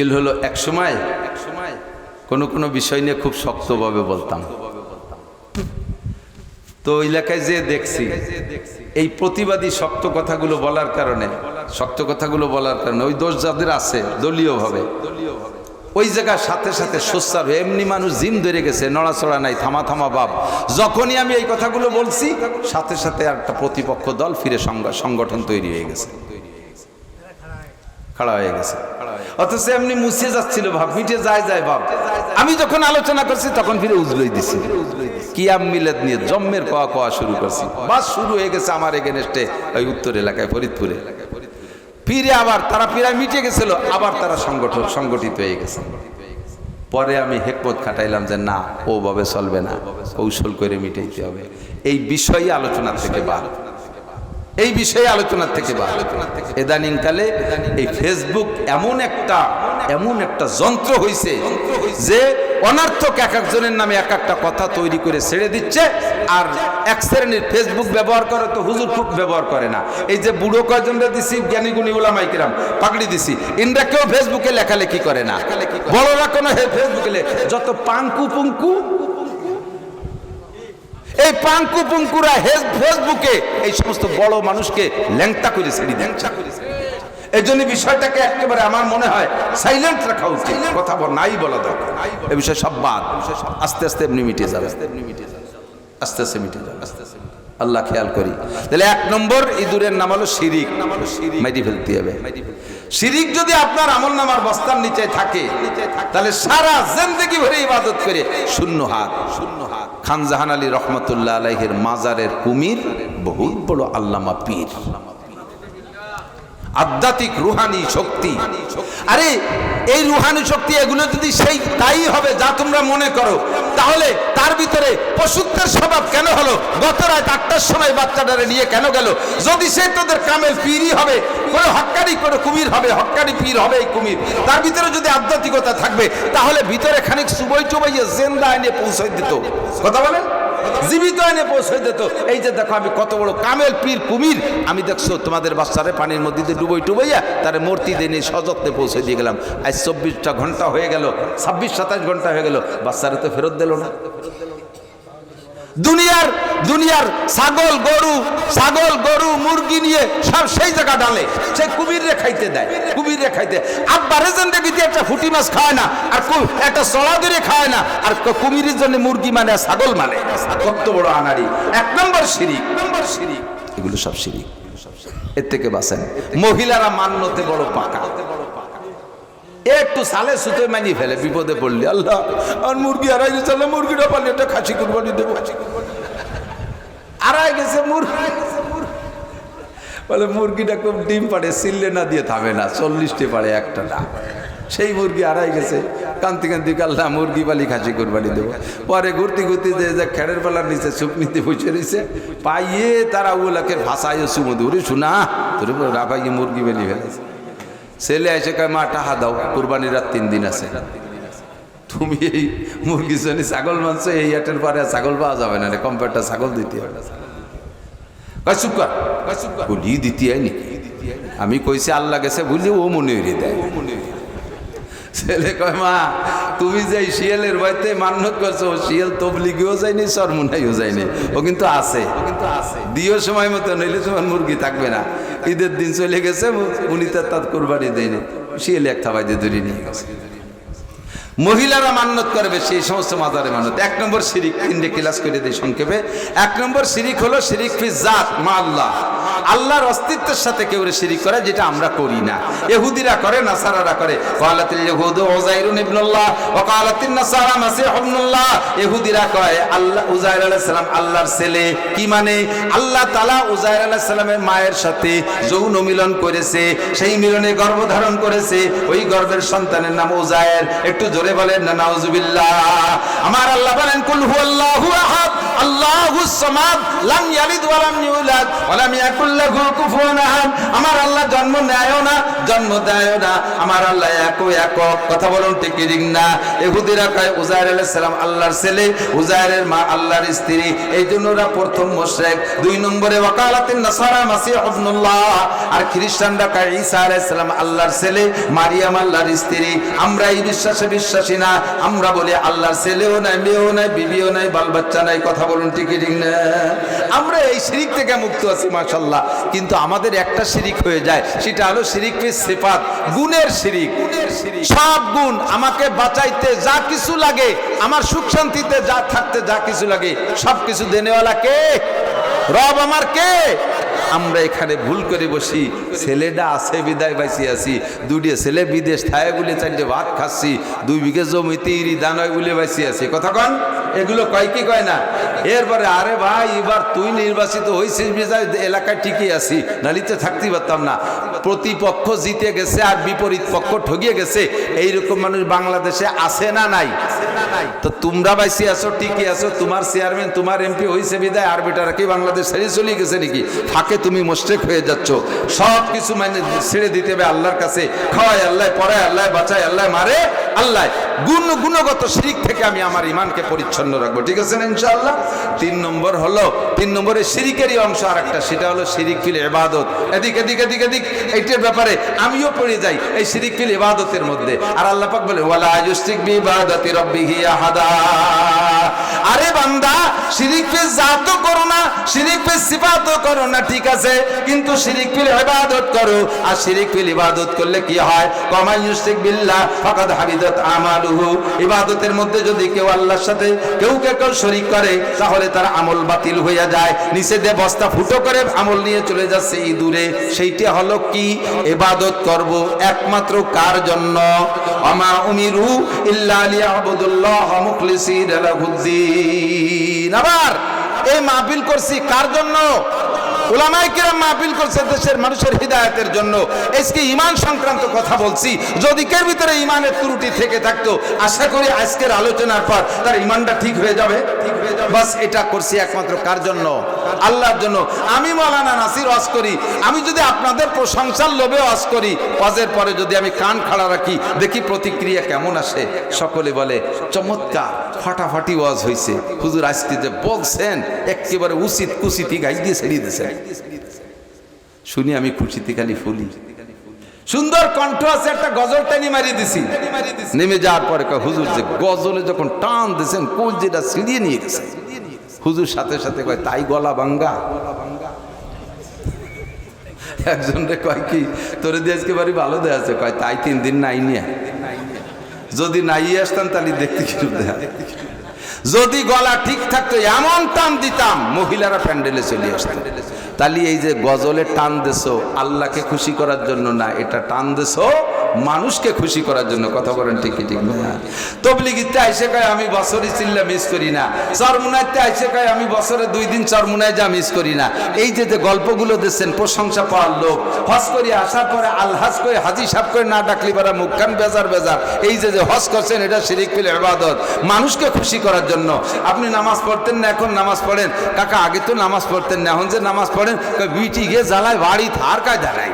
মুশকিল হলো এক সময় কোনো বিষয় নিয়ে খুব শক্তভাবে বলতাম, তো এলাকায় যে দেখছি এই প্রতিবাদী শক্ত কথাগুলো বলার কারণে ওই দোষ যাদের আছে দলীয়ভাবে ওই জায়গার সাথে সাথে সোচ্চার হয়ে এমনি মানুষ জিম ধরে গেছে, নড়াচড়া নাই, থামা বাপ। যখনই আমি এই কথাগুলো বলছি সাথে সাথে একটা প্রতিপক্ষ দল ফিরে সংগঠন তৈরি হয়ে গেছে, খাড়া হয়ে গেছে। অথচ এমনি মুছে যাচ্ছিল ভাব, মিটে যায় ভাব। আমি যখন আলোচনা করছি তখন ফিরে উজলই দিছি, কিয়াম মিলাদ নিয়ে জম্মের কোয়া শুরু করছি। বাস শুরু হয়ে গেছে আমার এগেনস্টে ওই উত্তর এলাকায় ফরিদপুরে। ফিরে আবার তারা প্রায় মিটে গেছিল, আবার তারা সংগঠিত হয়ে গেছে। পরে আমি হেকমত খাটাইলাম যে না, ওভাবে চলবে না, কৌশল করে মিটাইতে হবে। এই বিষয়ে আলোচনা থেকে বাদ, এই বিষয়ে আলোচনা থেকে বাদ। ইদানিং কালে এই ফেসবুক এমন একটা যন্ত্র হইছে যে অনর্থক এক একজনের নামে এক একটা কথা তৈরি করে ছেড়ে দিচ্ছে। আর এক শ্রেণীর ফেসবুক ব্যবহার করে তো হুজুর খুব ব্যবহার করে না। এই যে বুড়ো কয়জনরা দিছি, জ্ঞানী গুণী ওলামাই কিরাম পাগড়ি দিছি, ইনরা কেউ ফেসবুকে লেখালেখি করে না। বড়রা কোনো ফেসবুকে যত পাঙ্কু পুঙ্কু, এই পাঙ্কু পুঙ্কুরা ফেসবুকে এই সমস্ত বড় মানুষকে ল্যাংটা করে ছেড়ে দেন। এই জন্য বিষয়টাকে একেবারে আমার মনে হয় সাইলেন্ট রাখা উচিত, কথা নাই বলা দরকার। এই বিষয় সব বাদ, আস্তে আস্তে এমনি মিটে যাবে, আস্তে আস্তে মিটে যাবে। আল্লাহ খেয়াল করি। তাহলে এক নম্বর ইঁদুরের নাম হলো শিরিক, মাইরি ফেলতে হবে। শিরিক যদি আপনার আমল নামার বস্তার নিচে থাকে তাহলে সারা জিন্দেগি ভরে ইবাদত করে শূন্য হাত। খান জাহান আলী রহমতুল্লাহ আলাইহির মাজারের কুমির বহুত বড় আল্লামা পীর, আধ্যাত্মিক রুহানি শক্তি। আরে এই রুহানি শক্তি এগুলো যদি সেই তাই হবে যা তোমরা মনে করো, তাহলে তার ভিতরে পশুত্বের স্বভাব কেন হলো? গত রাত 8টার সময় বাচ্চাটারে নিয়ে কেন গেল? যদি সে তোদের কামেল পীরই হবে, কোনো হক্কারি কোনো কুমির হবে, হক্কারি পীর হবে এই কুমির, তার ভিতরে যদি আধ্যাত্মিকতা থাকবে তাহলে ভিতরে খানিক সুবই চুবাইয়ে জেন্দা এনে পৌঁছাই দিত। কথা বলেন, জীবিত এনে পৌঁছে দিত। এই যে দেখো আমি কত বড় কামেল পীর কুমির, আমি দেখছো তোমাদের বাচ্চারে পানির মধ্যে দিয়ে ডুবাইয়া তারে মূর্তি দিয়ে সযত্নে পৌঁছে দিয়ে গেলাম। আজ 24টা ঘন্টা হয়ে গেল, 26-27 ঘন্টা হয়ে গেল, বাচ্চারে তো ফেরত দিল না। দুনিয়ার ছাগল গরু মুরগি নিয়ে সব সেই জায়গা ডালে, সে কুমিরে খাইতে দেয়, কুমিরে খাইতে। আব্বারের জন্য দেখি একটা ফুটি মাছ খায় না, আর একটা চড়া ধরে খায় না, আর কুমিরের জন্য মুরগি মানে ছাগল মানে। কত বড় আনাড়ি! 1 নম্বর শিরিক, এগুলো সব শিরিক। এর থেকে বাঁচেন। মহিলারা মান্যতে বড় পাকা, একটু সালে সুতো মানি ফেলে, বিপদে পড়লি আল্লাহ আর মুরগি হারাই গেছে, মুরগিটা পারলে একটা খাসি কুরবানি দেবো, হারাই গেছে মুরগি। বলে মুরগিটা খুব ডিম পাড়ে, সিললে না দিয়ে থামে না, 40টি পাড়ে একটা না। সেই মুরগি হারাই গেছে, কান্তি আল্লাহ মুরগি পালি খাসি কুরবানি দেবো। পরে ঘুরতে যে খেড়ের পালার নিচে চুপনিতে বসে রয়েছে, পাইয়ে তারা ওগুলাকে ভাষায় সুমধু রে শোনা তোর রাফাইয়ে মুরগি বেলি ফেলেছে। ছেলে এসে কয় মা টাহা দাও, কুরবানির রাত 3 দিন আছে, তুমি এই মুরগি জন্য ছাগল মানছো, এই হাটের পরে ছাগল পাওয়া যাবে না, কম্পিউটার ছাগল দিতে হবে। চুপ কর, বলি দিতে হয় নাকি? আমি কইছি আল্লাহ গেছে বুঝলি, ও মনে হয়ে দেয়। ছেলে কয় মা তুমি যে শিয়ালের বাড়িতে মান্যত করছো, শিয়াল তবলিগেও যায়নি, সরমুনাইও যায়নি, ও কিন্তু আছে, দিও সময় মতো, নইলে তোমার মুরগি থাকবে না। ঈদের দিন চলে গেছে, উনি তার কোরবানি দেয়নি, শিয়ালে এক থাবাই দিয়ে ধরে নিয়ে গেছে। মহিলারা মান্যত করবে সেই সমস্ত মাজারে মান্যত। 1 নম্বর শিরিক, 3টে ক্লাস করে দিই সংক্ষেপে। 1 নম্বর শিরিক হলো শিরিক ফি জাত মা আল্লাহ, আল্লাহর অস্তিত্বের সাথে কেউ শিরিক করে, যেটা আমরা করি না। ইহুদিরা করে, নাসারারা করে। ক্বালাতিল ইহুদু উযাইরুন ইবনুল্লাহ ওয়া ক্বালাতিন নাসারা মাসীহ ইবনুল্লাহ। ইহুদিরা কয় আল্লাহ উযাইর আলাইহিস সালাম আল্লাহর ছেলে। কি মানে? আল্লাহ তাআলা উযাইর আলাইহিস সালামের মায়ের সাথে যৌন মিলন করেছে, সেই মিলনে গর্ভধারণ করেছে, ওই গর্ভের সন্তানের নাম উযাইর। একটু জোরে বলেন না নাউজুবিল্লাহ। আমার আল্লাহ বলেন কুল হুয়াল্লাহু আহাদ আল্লাহুস সামাদ লাম ইয়ালিদ ওয়া লাম ইউলাদ ওয়া লাম ইয়াকুল লাহু কুফুয়ান আহাদ। আমার আল্লাহ জন্ম নেয়ও না, জন্ম দেয়ও না, আমার আল্লাহ একক। কথা বলুন ঠিক কি ঠিক না? ইহুদিরা কয় উজাইর আলাইহিস সালাম আল্লাহর ছেলে, উজাইরের মা আল্লাহর স্ত্রী, এই জন্য ওরা প্রথম মুশরিক। দুই নম্বরে ওয়াকালাতিন নাসারা মাসিহ ইবনুল্লাহ, আর খ্রিস্টানরা কয় ঈসা আলাইহিস সালাম আল্লাহর ছেলে, মারিয়াম আল্লাহর স্ত্রী। আমরা এই বিশ্বাসে বিশ্বাসী না, আমরা বলি আল্লাহর ছেলেও নাই, মেয়েও নাই, বিবিও নাই, বাল বাচ্চা নাই। কথা বলুন ঠিক ঠিক না? আমরা এই শিরিক থেকে মুক্ত আছি মাশাআল্লাহ, কিন্তু আমাদের একটা শিরিক হয়ে যায়, সেটা হলো শিরিক ফি সিফাত, গুণের শিরিক। সব গুণ আমাকে বাঁচাইতে যা কিছু লাগে, আমার সুখ শান্তিতে যা থাকতে যা কিছু লাগে, সব কিছু দেনেওয়ালা কে? রব আমার কে? আমরা এখানে ভুল করে বসি, ছেলেটা আছে বিদায় বাইসি আছি, দুটি ছেলে বিদেশ থায় বলে চারটে ভাত খাচ্ছি, 2 বিঘে জমিতে ইরি দান হয় বলে বাইসি আছি। কথা কন, এগুলো কয় কি কয় না? এরপরে আরে ভাই এবার তুই নির্বাচিত হয়েছিস বিদায় এলাকায় ঠিকই আছি, নালিতে থাকতেই পারতাম না। প্রতিপক্ষ জিতে গেছে আর বিপরীত পক্ষ ঠগিয়ে গেছে, এইরকম মানুষ বাংলাদেশে আছে না নাই? তো তোমরা বাইসি আছো, ঠিকই আছো, তোমার চেয়ারম্যান তোমার এমপি হয়েছে বিদায় আর বেটারা কি বাংলাদেশ ছেড়ে চলে গেছে নাকি? ফাঁকে তুমি মুশরিক হয়ে যাচ্ছ। সব কিছু মানে ছেড়ে দিতে হবে আল্লাহর কাছে। খাওয়ায় আল্লাহ, পড়ায় আল্লাহ, বাঁচায় আল্লাহ, মারে আল্লাহ। গুণগত শিরিক থেকে আমি আমার ইমানকে পরিচ্ছন্ন রাখবো, ঠিক আছে না ইনশাআল্লাহ? 3 নম্বর হলো, 3 নম্বরে শিরিকেরই অংশ আর একটা, সেটা হলো শিরিক ফিল ইবাদত। এদিক এদিক এদিক এদিক এইটার ব্যাপারে আমিও পড়ে যাই এই শিরিক ফিল ইবাদতের মধ্যে। আর আল্লাহ পাক বলে ওয়ালা ইউশরিক বি ইবাদাতি রাব্বিহি আহাদা। আরে বান্দা, শিরিক ফিল জাতও করো না, শিরিক ফিল সিফাতও করো না, ঠিক আছে, কিন্তু শিরিক ফিল ইবাদত করো। আর শিরিক ফিল ইবাদত করলে কি হয়? কামা ইউশরিক বিল্লাহ ফাকাদ হাবিদাত আমালুহু। ইবাদতের মধ্যে যদি কেউ আল্লাহর সাথে কেউ শরীক করে, তাহলে তার আমল বাতিল হইয়া যায়। নিচে দিয়ে বস্তা ফুটো করে আমল নিয়ে চলে যাচ্ছে এই দূরে। সেইটা হলো কি? ইবাদত করব একমাত্র কার জন্য? আমা উমিরু ইল্লা লিয়াবুদুল্লাহ মুখলিসিনা লাহুদ্দিন। আবার এই মাহফিল করছি কার জন্য? উলামায়ে কিরাম মাহফিল করছে দেশের মানুষের হিদায়াতের জন্য। আজকে ঈমান সংক্রান্ত কথা বলছি, যদি কের ভিতরে ঈমানের ত্রুটি থেকে থাকতো, আশা করি আজকের আলোচনার পর তার ঈমানটা ঠিক হয়ে যাবে। বাস এটা করছি একমাত্র কার জন্য? আল্লাহর জন্য। আমি মাওলানা নাসির ওয়াজ করি, আমি যদি আপনাদের প্রশংসার লোভে ওয়াজ করি, ওয়াজের পরে যদি আমি কান খাড়া রাখি, দেখি প্রতিক্রিয়া কেমন আসে। সকলে বলে চমৎকার, ফাটাফাটি ওয়াজ হয়েছে, হুজুর আজকে যে বলছেন একেবারে উচিত কুচিতি গাই দিয়ে ছেড়ে দিয়েছেন। শুনি আমি খুশিতে খালি ফুলি। সুন্দর কণ্ঠ আছে, একটা গজল টানি মারিয়ে দিছি। নেমে যাওয়ার পরে হুজুর যে গজলে যখন টান দিয়েছেন, কোল যেটা ছিঁড়িয়ে নিয়ে গেছে। হুজুর সাথে সাথে কয় তাই গলা ভাঙ্গা। একজন রে কয় কি তোরে দিয়ে আজকে বাড়ি ভালো দেয়া আছে? কয় তাই 3 দিন নাই নিয়ে, যদি নাই আসতাম তাহলে দেখতে কিছু দেখা। যদি গলা ঠিক থাকতো এমন টান দিতাম মহিলারা প্যান্ডেলে চলে আসতো। তাহলে এই যে গজলে টান দেছো আল্লাহকে খুশি করার জন্য না, এটা টান দেছো মানুষকে খুশি করার জন্য। কথা বলেন ঠিকই ঠিক না? তবলিগিতে আইসে কয় আমি বছরে চিল্লা মিস করি না, চরমুনাইতে আইসে কয় আমি বছরে 2 দিন চরমুনায় যা মিস করি না। এই যে গল্পগুলো দিচ্ছেন প্রশংসা পাওয়ার লোক, হজ করে আসার পরে আলহাজ করে হাজি সাহেব করে না ডাকলি পারা মুখখান বেজার বেজার। এই যে হজ করছেন এটা শিরিক ফিল ইবাদত, মানুষকে খুশি করার জন্য। আপনি নামাজ পড়তেন না, এখন নামাজ পড়েন। কাকা আগে তো নামাজ পড়তেন না, এখন যে নামাজ পড়েন বিটি গিয়ে জ্বালায় বাড়ি থার কায় দাঁড়ায়।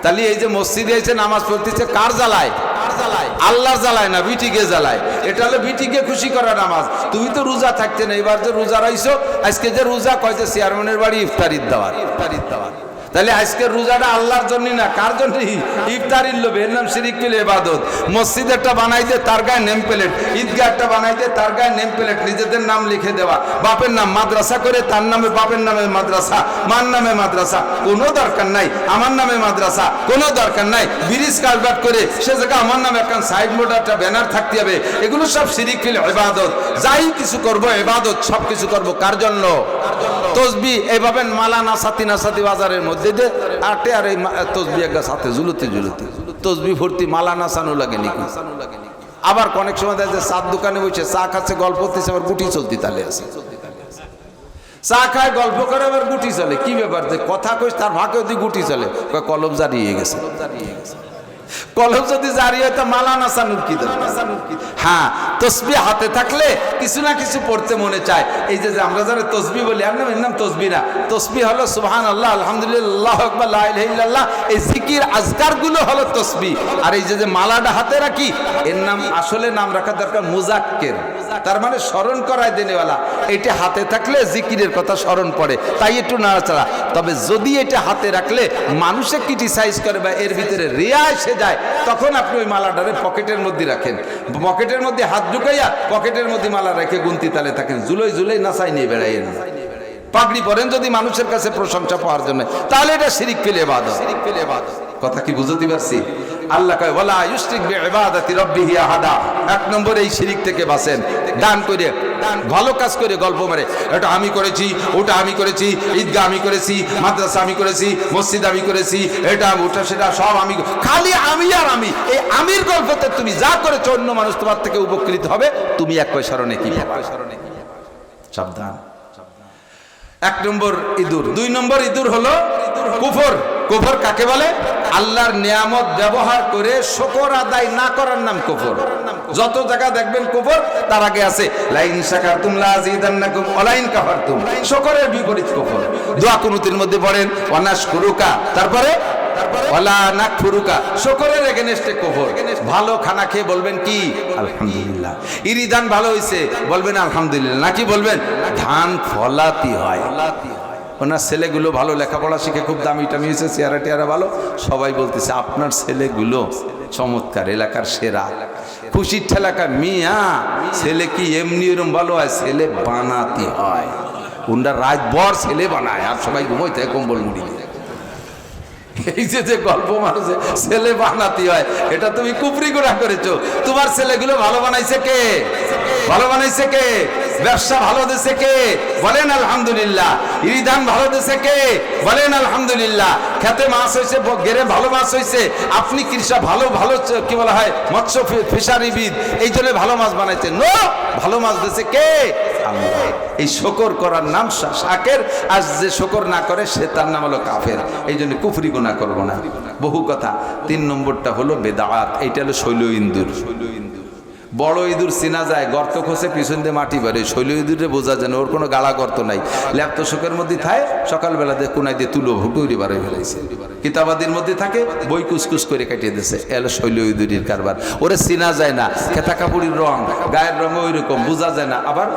তাহলে এই যে মসজিদে এসে নামাজ পড়তেছে কার জ্বালায়? আল্লাহর জ্বালায় না, বিটিকে জ্বালায়। এটা হলো বিটিকে খুশি করা নামাজ। তুমি তো রোজা থাকতে না, এবার যে রোজা রাইছো, আজকে যে রোজা কয়েছে চেয়ারম্যানের বাড়ি ইফতারির দাওয়াত। তাহলে আজকের রোজাটা আল্লাহর জন্য না, কার জন্য? ইফতারির লোভে। এর নাম শিরিক ফিল ইবাদত। মসজিদ একটা বানাইতে তার গায়ে নেম প্লেট, ঈদগাহ একটা বানাইতে তার গায়ে নেম প্লেট, নিজেদের নাম লিখে দেওয়া, বাপের নাম মাদ্রাসা করে তার নামে বাপের নামে মাদ্রাসা, মার নামে মাদ্রাসা, কোনো দরকার নাই। আমার নামে মাদ্রাসা, কোনো দরকার নাই। ব্রিজ কালভার্ট করে সে জায়গায় আমার নামে একটা সাইডবোর্ড একটা ব্যানার থাকতে হবে। এগুলো সব শিরিক ফিল ইবাদত। যাই কিছু করব ইবাদত, সব কিছু করব কার জন্য? তসবি এইভাবে মালা নাসাতি নাসাতি বাজারের মধ্যে দিয়ে আটে, আর এই তসবি একটা সাথে ঝুলুতে ঝুলুতে তসবি ভর্তি মালা নাসানো লাগে নাকি। আবার অনেক সময় দেখা যায় চার দোকানে বসে চা খাচ্ছে, গল্প করতেছে, আবার গুটি চলতি তালে আছে। চা খায় গল্প করে আবার গুটি চলে। কি ব্যাপার? যে কথা কইস তার ভাগে যদি গুটি চলে, কলম জারিয়ে গেছে। কলম যদি জারি হয় তো মালা নাসানুর কি দরকার? হ্যাঁ, তসবিহ হাতে থাকলে কিছু না কিছু পড়তে মনে চায়। এই যে আমরা যারা তসবিহ বলি, এর নাম তসবিহ না, তসবিহ হলো সুবহানাল্লাহ, আলহামদুলিল্লাহ, আল্লাহু আকবার, লা ইলাহা ইল্লাল্লাহ, এই জিকির আজকার গুলো হলো তসবিহ। আর এই যে মালাটা হাতে রাখি, এর নাম আসলে নাম রাখা দরকার মুজাক্কির, তার মানে স্মরণ করায় দেনেওয়ালা। এটা হাতে থাকলে জিকিরের কথা স্মরণ পড়ে, তাই একটু নাড়াচাড়া। তবে যদি এটা হাতে রাখলে মানুষে ক্রিটিসাইজ করে বা এর ভিতরে রিয়া এসে যায়, তখন আপনি ওই মালাটারে পকেটের মধ্যে রাখেন, পকেটের মধ্যে হাত ঢুকাইয়া পকেটের মধ্যে মালা রেখে গুনতি তালে থাকেন, জুলোই জুলোই নাচাই নিয়ে বেড়াইয়েন। পাগড়ি পরেন যদি মানুষের কাছে প্রশংসা পাওয়ার জন্য, তাহলে এটা শিরিক ফিল ইবাদত। কথা কি বুঝতে পারছি? আল্লাহ কয় ওয়ালা ইউশরিক বিইবাদাতি রাব্বিহি আহাদা। এক নম্বর এই শিরিক থেকে বাঁচেন। দান করে, ভালো কাজ করে গল্প মারে, এটা আমি করেছি, ওটা আমি করেছি, ঈদগাহ আমি করেছি, মাদ্রাসা আমি করেছি, মসজিদ আমি করেছি, এটা ওটা সেটা সব আমি, খালি আমি আর আমি। এই আমির গল্পতে তুমি যা করেছো অন্য মানুষ তোমার থেকে উপকৃত হবে, তুমি এক পয়সারও নেকি পাবে। সাবধান। এক নম্বর ইঁদুর। দুই নম্বর ইঁদুর হলো কুফর। কুফর কাকে বলে? আল্লাহর নিয়ামত ব্যবহার করে শুকর আদায় না করার নাম কুফর। যত জায়গা দেখবেন কুফর, তার আগে আছে লাইন শাকারতুম লাযিদান্নাকুম ওয়ালাইন কাফারতুম, শুকরের বিপরীত কুফর। দোয়া কুনুতের মধ্যে পড়েন ওয়ানাশকুরুকা, তারপরে ওয়ালা নাকফুরুকা, শুকরের এগেইনস্টে কুফর। ভালো খানা খেয়ে বলবেন কি আলহামদুলিল্লাহ, ইরি ধান ভালো হইছে বলবেন আলহামদুলিল্লাহ, নাকি বলবেন ধান ফলাতি হয়। ওনার ছেলেগুলো ভালো লেখাপড়া শিখে খুব দামি টামি হয়েছে, চেহারা টেয়ারা ভালো, সবাই বলতেছে আপনার ছেলেগুলো চমৎকার, এলাকার সেরা। খুশির ঠেলাকা মিয়া ছেলে কি এমনি এরম ভালো হয়, ছেলে বানাতে হয়। ওনারা রাত ভর ছেলে বানায় আর সবাই ঘুমোইতে কম্বল মুড়ি। এই যে গল্প মানুষে ছেলে বানাতে হয়, এটা তুমি কুফরি গুনাহ করেছো। তোমার ছেলেগুলো ভালো বানাইছে কে? ভালো বানাইছে কে? ব্যবসা ভালো দিছে কে? বলেন আলহামদুলিল্লাহ। ইরিধান ভালো দিছে কে? বলেন আলহামদুলিল্লাহ। খেতে মাছ হয়েছে, গেরে ভালো মাছ হয়েছে, আপনি কৃষক ভালো ভালো কি বলা হয় মৎস্য ফিশারিবিদ, এই জন্য ভালো মাছ বানাইছে। নো, ভালো মাছ দিছে কে? আল্লাহ। এই শুকর করার নাম শাকের, আর যে শুকর না করে সে তার নাম হলো কাফের। এই জন্য কুফরি গুনাহ করবো না, বহু কথা। তিন নম্বরটা হলো বেদাত। এইটা হলো শৈল ইন্দুর। বড় ইঁদুর চেনা যায়, গর্ত খসে পিছন দিয়ে মাটি বাড়ে। শৈল ইঁদুরে বোঝা যায় না, ওর কোনো গালা গর্ত নাই। ল্যাপ্ত শোকের মধ্যে থাকে, সকালবেলা দিয়ে কোনায় দিয়ে তুলো হুটুরি বাড়ে ফেলাইছে। কিতাবাদির মধ্যে থাকে, বই কুসকুস করে কাটিয়ে দিয়েছে। এলো শৈল ইঁদুরির কারবার। ওরে চেনা যায় না, খেতা কাপড়ির রং, গায়ের রঙ ওই রকম বোঝা যায় না, আবার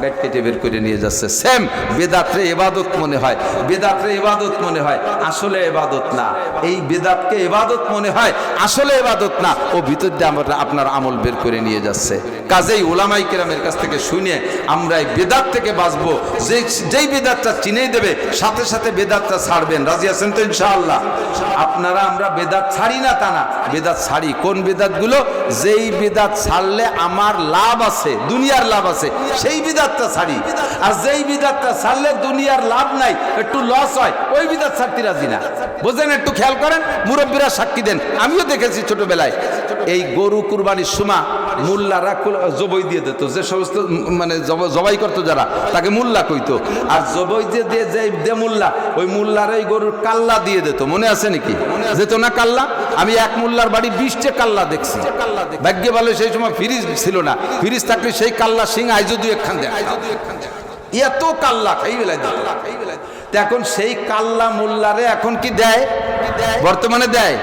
ব্যাট কেটে বের করে নিয়ে যাচ্ছে। সেম বেদাতরে ইবাদত মনে হয়, বেদাতরে ইবাদত মনে হয়, আসলে ইবাদত না। এই বেদাতকে ইবাদত মনে হয়, আসলে ইবাদত না। ও ভিতর দিয়ে আমরা আপনার আমল বের করে নিয়ে যাচ্ছে। কাজেই উলামায়ে কেরামের কাছ থেকে শুনে আমরা এই বেদাত থেকে বাঁচবো। যেই বেদাতটা চিনেই দেবে, সাথে সাথে বেদাতটা ছাড়বেন। রাজি আছেন তো ইনশাআল্লাহ? আপনারা আমরা বেদাত ছাড়ি না তা না, বেদাত ছাড়ি। কোন বেদাতগুলো? যেই বেদাত ছাড়লে আমার লাভ আছে, দুনিয়ার লাভ আছে, সেই বেদাতটা ছাড়ি। আর যেই বেদাতটা ছাড়লে দুনিয়ার লাভ নাই, একটু লস হয়, ওই বেদাত ছাড়তে রাজি না। বুঝেন? একটু খেয়াল করেন, মুরব্বীরা সাক্ষী দেন, আমিও দেখেছি ছোটবেলায়। এই গরু কুরবানির সময় মোল্লারা জবাই দিয়ে দিত, যে সমস্ত মানে জবাই করতো যারা, তাকে মোল্লা কইতো। আর জবাই দিয়ে যে মোল্লা, ওই মোল্লার এই গরুর কাল্লা দিয়ে দিত। মনে আছে নাকি? যেত না কাল্লা? আমি এক মোল্লার বাড়ি 20টা কাল্লা দেখছি। ভাগ্যে ভালো সেই সময় ফ্রিজ ছিল না, ফ্রিজ থাকলে সেই কাল্লা সিং আইজো দুই একখান দেয়, এত কাল্লা খাই বেলায় দিত। এখন সেই কাল্লা মোল্লারে এখন কি দেয়? বর্তমানে দেয়?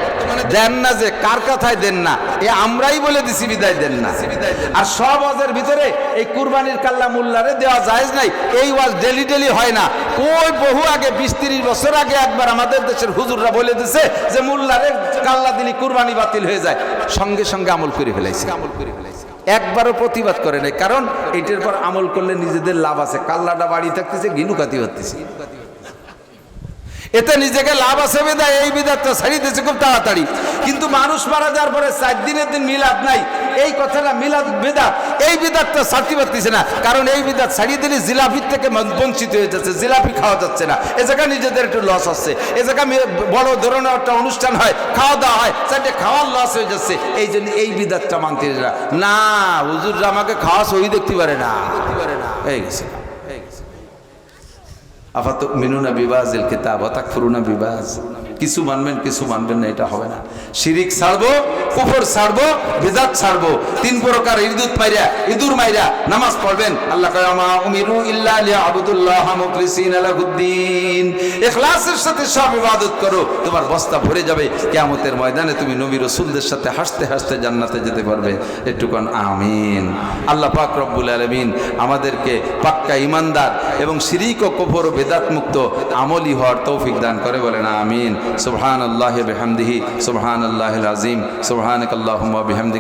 দেন না। যে কার কথায় দেন না, এ আমরাই বলে দিছি বিদায় দেন না। আর সব ওয়াজের ভিতরে এই কুরবানির কাল্লা মোল্লারে দেওয়া জায়েজ নাই, এই ওয়াজ ডেলি ডেলি হয় না। ওই বহু আগে 20-30 বছর আগে একবার আমাদের দেশের হুজুররা বলে দিছে যে মোল্লারে কাল্লা দিলে কুরবানি বাতিল হয়ে যায়। সঙ্গে সঙ্গে আমল করে ফেলাইছে, একবারও প্রতিবাদ করে নাই। কারণ এটার পর আমল করলে নিজেদের লাভ আছে। কাল্লাটা বাড়ি থাকতেছে, গিনুকাতি হতেছে, এতে নিজেকে লাভ আছে বেদায় এই বিদাতটা ছাড়িয়ে দিয়েছে খুব তাড়াতাড়ি। কিন্তু মানুষ মারা যাওয়ার পরে 4 দিনের দিন মিলাদ নাই, এই কথাটা মিলাদ বেদাত, এই বিদাতটা ছাড়তে পারতেছে না। কারণ এই বিদাত ছাড়িয়ে দিলে জিলাপির থেকে বঞ্চিত হয়ে যাচ্ছে, জিলাপি খাওয়া যাচ্ছে না। এ জায়গায় নিজেদের একটু লস আছে। এ জায়গায় বড় ধরনের একটা অনুষ্ঠান হয়, খাওয়া দাওয়া হয়, চারটে খাওয়ার লস হয়ে যাচ্ছে। এই জন্য এই বিদাতটা মানতে না। হুজুররা আমাকে খাওয়া সহি দেখতে পারে না, এই গেছে। আফাতুমিনুনা বিবাযিল কিতাব ওয়া তাকফুরুনা বিবায। কিছু মানবেন কিছু মানবেন না, এটা হবে না। শিরিক ছাড়বো, কুফর ছাড়বো, বিদআত ছাড়বো। 3 প্রকার ইঁদুর মাইরা নামাজ পড়বেন। আল্লাহ কয় মা উমিরু ইল্লা লিয়াবুদুল্লাহ মুখলিসিনা লাহুদ্দিন। ইখলাসের সাথে সব ইবাদত করো, তোমার বস্তা ভরে যাবে। কিয়ামতের ময়দানে তুমি নবী রাসূলদের সাথে হাসতে হাসতে জান্নাতে যেতে পারবে। একটুখান আমিন। আল্লাহ পাক রব্বুল আলামিন আমাদেরকে পাক্কা ঈমানদার এবং শিরিক ও কুফর ও বিদআত মুক্ত আমলি হওয়ার তৌফিক দান করে, বলেন আমিন। সুবহানাল্লাহি ওয়া বিহামদিহি সুবহানাল্লাহিল আযীম সুবহানাকাল্লাহুম্মা ওয়া বিহামদিকা